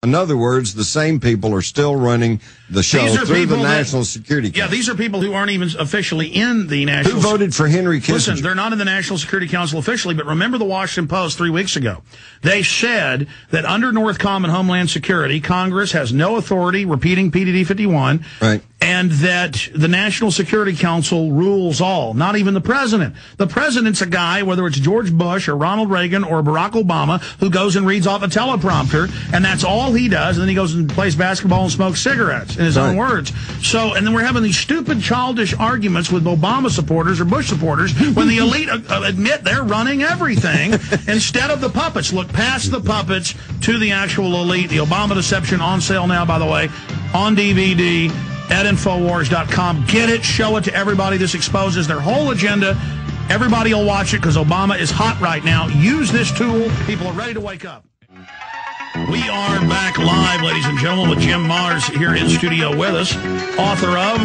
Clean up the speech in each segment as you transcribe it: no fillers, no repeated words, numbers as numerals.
In other words, the same people are still running the show through the National Security Council. Yeah, these are people who aren't even officially in the National... Who voted for Henry Kissinger? Listen, they're not in the National Security Council officially, but remember the Washington Post 3 weeks ago. They said that under NORTHCOM and Homeland Security, Congress has no authority, repeating PDD 51, right, and that the National Security Council rules all, not even the president. The president's a guy, whether it's George Bush or Ronald Reagan or Barack Obama, who goes and reads off a teleprompter, and that's all he does, and then he goes and plays basketball and smokes cigarettes, in his own words. So, and then we're having these stupid, childish arguments with Obama supporters or Bush supporters when the elite admit they're running everything instead of the puppets. Look past the puppets to the actual elite. The Obama Deception on sale now, by the way, on DVD at Infowars.com. Get it, show it to everybody. This exposes their whole agenda. Everybody will watch it because Obama is hot right now. Use this tool. People are ready to wake up. We are back live, ladies and gentlemen, with Jim Marrs here in studio with us, author of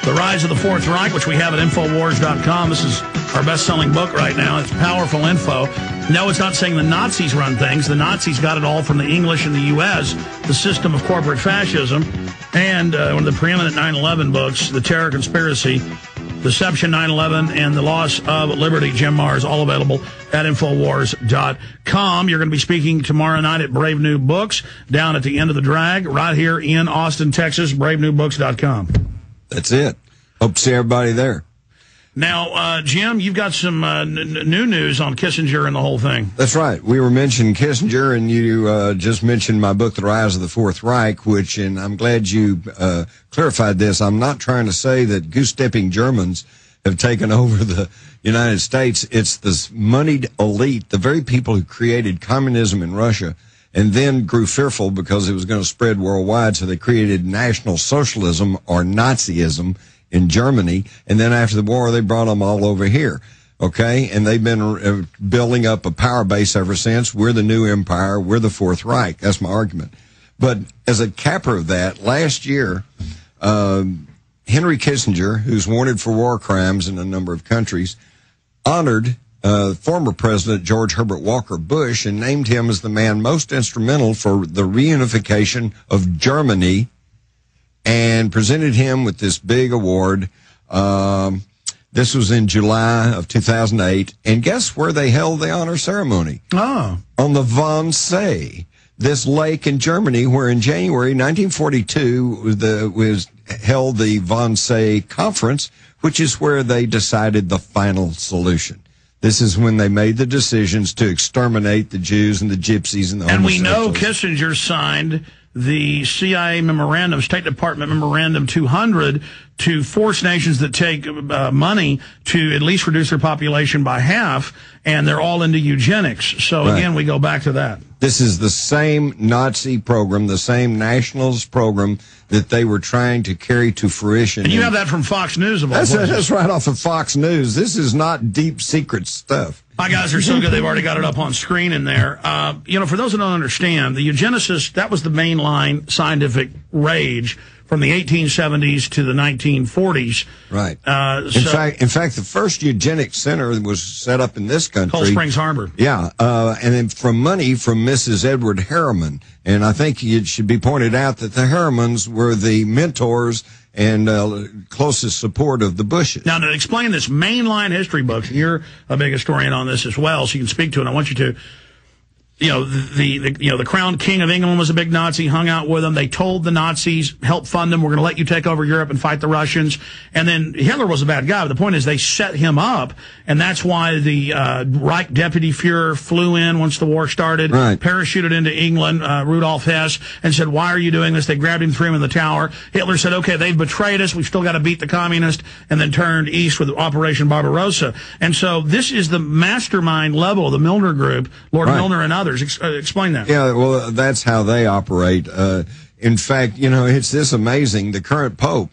The Rise of the Fourth Reich, which we have at Infowars.com. This is our best-selling book right now. It's powerful info. No, it's not saying the Nazis run things. The Nazis got it all from the English in the U.S., the system of corporate fascism, and one of the preeminent 9/11 books, The Terror Conspiracy, Deception 9/11, and The Loss of Liberty. Jim Marrs, all available at Infowars.com. You're going to be speaking tomorrow night at Brave New Books down at the end of the drag right here in Austin, Texas, bravenewbooks.com. That's it. Hope to see everybody there. Now, Jim, you've got some new news on Kissinger and the whole thing. That's right. We were mentioning Kissinger, and you just mentioned my book, The Rise of the Fourth Reich, which, and I'm glad you clarified this. I'm not trying to say that goose-stepping Germans have taken over the United States. It's this moneyed elite, the very people who created communism in Russia, and then grew fearful because it was going to spread worldwide, so they created National Socialism or Nazism in Germany, and then after the war, they brought them all over here, okay? And they've been building up a power base ever since. We're the new empire. We're the Fourth Reich. That's my argument. But as a capper of that, last year, Henry Kissinger, who's wanted for war crimes in a number of countries, honored former President George Herbert Walker Bush and named him as the man most instrumental for the reunification of Germany, and presented him with this big award. This was in July of 2008. And guess where they held the honor ceremony? Oh. On the Wannsee, this lake in Germany, where in January 1942 was held the Wannsee Conference, which is where they decided the final solution. This is when they made the decisions to exterminate the Jews and the Gypsies and the homosexuals. And we know Kissinger signed the CIA memorandum, State Department Memorandum 200, to force nations that take money to at least reduce their population by half, and they're all into eugenics. So, again, we go back to that. This is the same Nazi program, the same nationalist program that they were trying to carry to fruition. And you have that from Fox News, of all places. That's right off of Fox News. This is not deep secret stuff. My guys are so good, they've already got it up on screen in there. You know, for those who don't understand, the eugenicists, that was the mainline scientific rage from the 1870s to the 1940s. Right. In fact, the first eugenics center was set up in this country. Cold Springs Harbor. Yeah, and then from money from Mrs. Edward Harriman. And I think it should be pointed out that the Harrimans were the mentors and closest support of the Bushes. Now, to explain this mainline history book, you're a big historian on this as well, so you can speak to it. I want you to. You know, the crowned king of England was a big Nazi, hung out with them. They told the Nazis, help fund them, we're going to let you take over Europe and fight the Russians. And then Hitler was a bad guy, but the point is they set him up, and that's why the Reich Deputy Fuhrer flew in once the war started, parachuted into England, Rudolf Hess, and said, why are you doing this? They grabbed him, threw him in the tower. Hitler said, okay, they've betrayed us, we've still got to beat the communists, and then turned east with Operation Barbarossa. And so this is the mastermind level of the Milner Group, Lord Milner and others. Explain that. Yeah, well, that's how they operate. In fact, you know, it's this amazing. The current Pope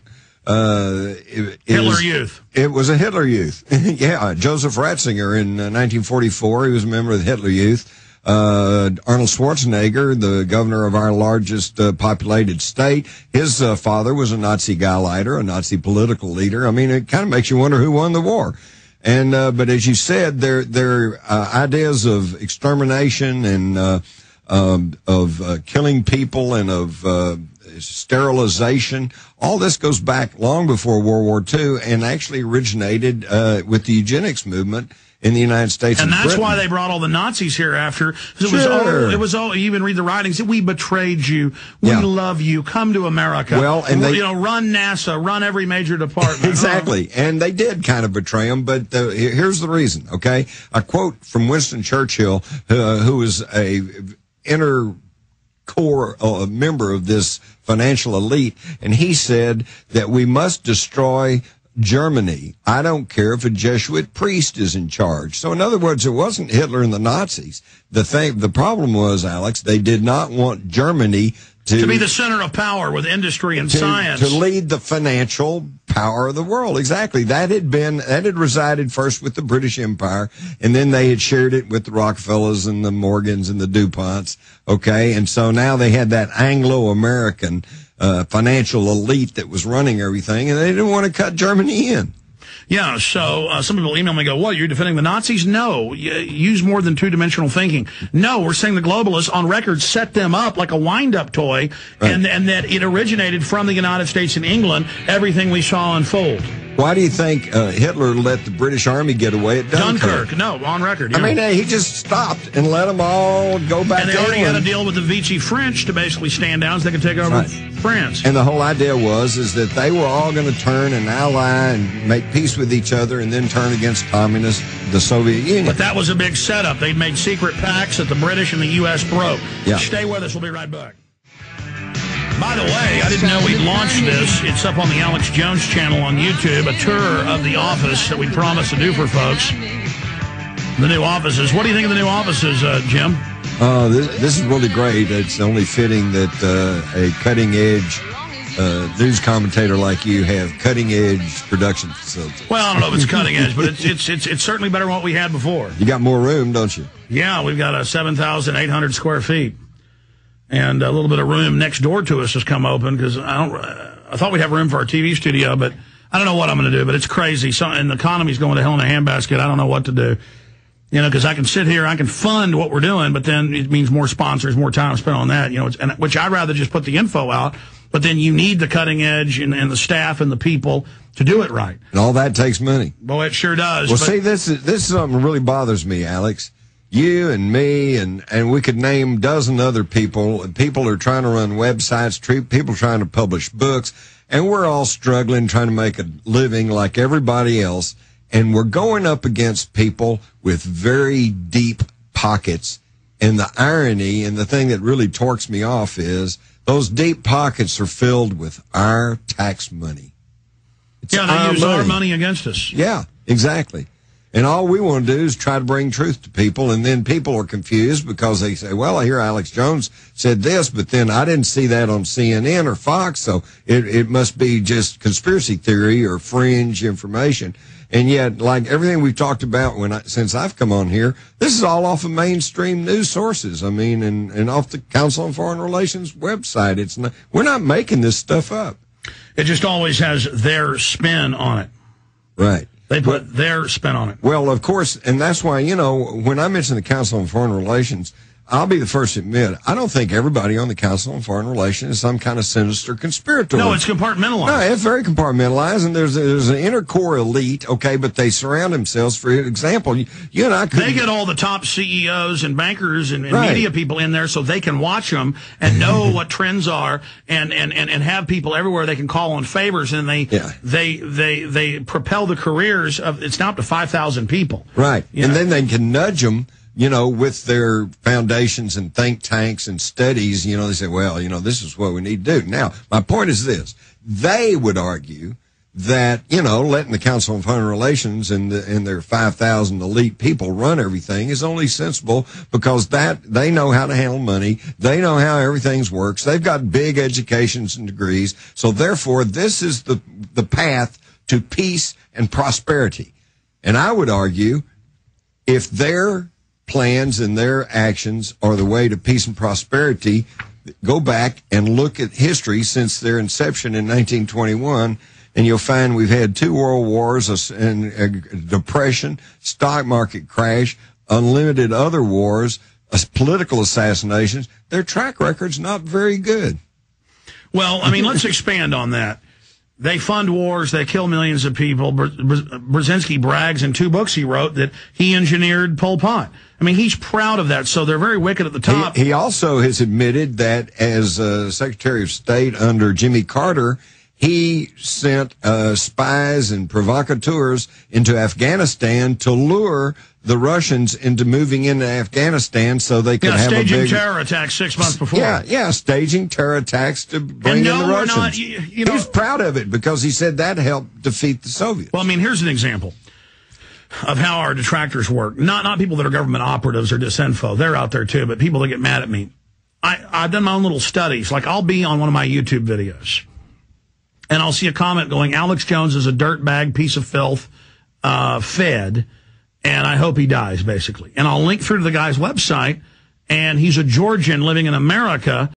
Hitler Youth. It was a Hitler Youth. Yeah, Joseph Ratzinger in 1944. He was a member of the Hitler Youth. Arnold Schwarzenegger, the governor of our largest populated state, his father was a Nazi Gauleiter, a Nazi political leader. I mean, it kind of makes you wonder who won the war. And but as you said, their ideas of extermination and killing people and of sterilization. All this goes back long before World War II and actually originated with the eugenics movement in the United States and that's Britain. why they brought all the Nazis here after. Sure. It was all, you even read the writings, we betrayed you, we love you, come to America. Well, and they, run NASA, run every major department. Exactly. And they did kind of betray them, but here's the reason, okay? A quote from Winston Churchill, who was a inner core member of this financial elite, and he said that we must destroy Germany. I don't care if a Jesuit priest is in charge. So in other words, it wasn't Hitler and the Nazis. The problem was, Alex, they did not want Germany to be the center of power with industry and science. To lead the financial power of the world. Exactly. That had resided first with the British Empire, and then they had shared it with the Rockefellers and the Morgans and the DuPonts. Okay. And so now they had that Anglo-American financial elite that was running everything, and they didn't want to cut Germany in. Yeah, so some people email me and go, what, you're defending the Nazis? No, use more than two-dimensional thinking. No, we're saying the globalists on record set them up like a wind-up toy, right, and that it originated from the United States and England, everything we saw unfold. Why do you think Hitler let the British Army get away at Dunkirk? No, on record. Yeah. I mean, he just stopped and let them all go back to England. And they already had a deal with the Vichy French to basically stand down so they could take over France. And the whole idea is that they were all going to turn and ally and make peace with each other and then turn against communists, the Soviet Union. But that was a big setup. They'd made secret pacts that the British and the U.S. broke. Yeah. Stay with us. We'll be right back. By the way, I didn't know we'd launched this. It's up on the Alex Jones channel on YouTube, a tour of the office that we promised to do for folks. The new offices. What do you think of the new offices, Jim? This is really great. It's only fitting that a cutting-edge news commentator like you have cutting-edge production facilities. Well, I don't know if it's cutting-edge, but it's certainly better than what we had before. You got more room, don't you? Yeah, we've got 7,800 square feet. And a little bit of room next door to us has come open because I thought we'd have room for our TV studio, but I don't know what I'm going to do. But it's crazy. And the economy's going to hell in a handbasket. I don't know what to do. You know, because I can sit here, I can fund what we're doing, but then it means more sponsors, more time spent on that. You know, which I'd rather just put the info out. But then you need the cutting edge and the staff and the people to do it right. And all that takes money. Boy, it sure does. Well, see, this is something that really bothers me, Alex. You and me, and we could name a dozen other people. People are trying to run websites, people trying to publish books, and we're all struggling, trying to make a living like everybody else. And we're going up against people with very deep pockets. And the irony and the thing that really torques me off is those deep pockets are filled with our tax money. They use our money against us. Yeah, exactly. And all we want to do is try to bring truth to people, and then people are confused because they say, well, I hear Alex Jones said this, but then I didn't see that on CNN or Fox, so it must be just conspiracy theory or fringe information. And yet, like everything we've talked about since I've come on here, this is all off of mainstream news sources. I mean, and off the Council on Foreign Relations website. We're not making this stuff up. It just always has their spin on it. Right. They put their spin on it. Well, of course, and that's why, you know, when I mention the Council on Foreign Relations, I'll be the first to admit, I don't think everybody on the Council on Foreign Relations is some kind of sinister conspirator. No, it's compartmentalized. No, it's very compartmentalized, and there's an inner core elite, okay, but they surround themselves. For example, you and I could... They get all the top CEOs and bankers and media people in there so they can watch them and know what trends are and have people everywhere they can call on favors, and they propel the careers of, it's now up to 5,000 people. Right, and then they can nudge them, you know, with their foundations and think tanks and studies. You know, they say, well, you know, this is what we need to do. Now, my point is this. They would argue that, you know, letting the Council on Foreign Relations and their 5,000 elite people run everything is only sensible because they know how to handle money. They know how everything works. They've got big educations and degrees. So therefore, this is the path to peace and prosperity. And I would argue if their plans and their actions are the way to peace and prosperity, go back and look at history since their inception in 1921, and you'll find we've had 2 world wars, and a depression, stock market crash, unlimited other wars, political assassinations, their track record's not very good. Well, I mean, let's expand on that. They fund wars. They kill millions of people. Brzezinski brags in 2 books he wrote that he engineered Pol Pot. I mean, he's proud of that, so they're very wicked at the top. He also has admitted that as Secretary of State under Jimmy Carter, he sent spies and provocateurs into Afghanistan to lure the Russians into moving into Afghanistan so they could have a big... staging terror attacks 6 months before. Yeah, staging terror attacks to bring in the Russians. He's proud of it because he said that helped defeat the Soviets. Well, I mean, here's an example of how our detractors work. Not people that are government operatives or disinfo. They're out there too, but people that get mad at me. I've done my own little studies. Like, I'll be on one of my YouTube videos, and I'll see a comment going, Alex Jones is a dirtbag piece of filth, fed, and I hope he dies, basically. And I'll link through to the guy's website, and he's a Georgian living in America,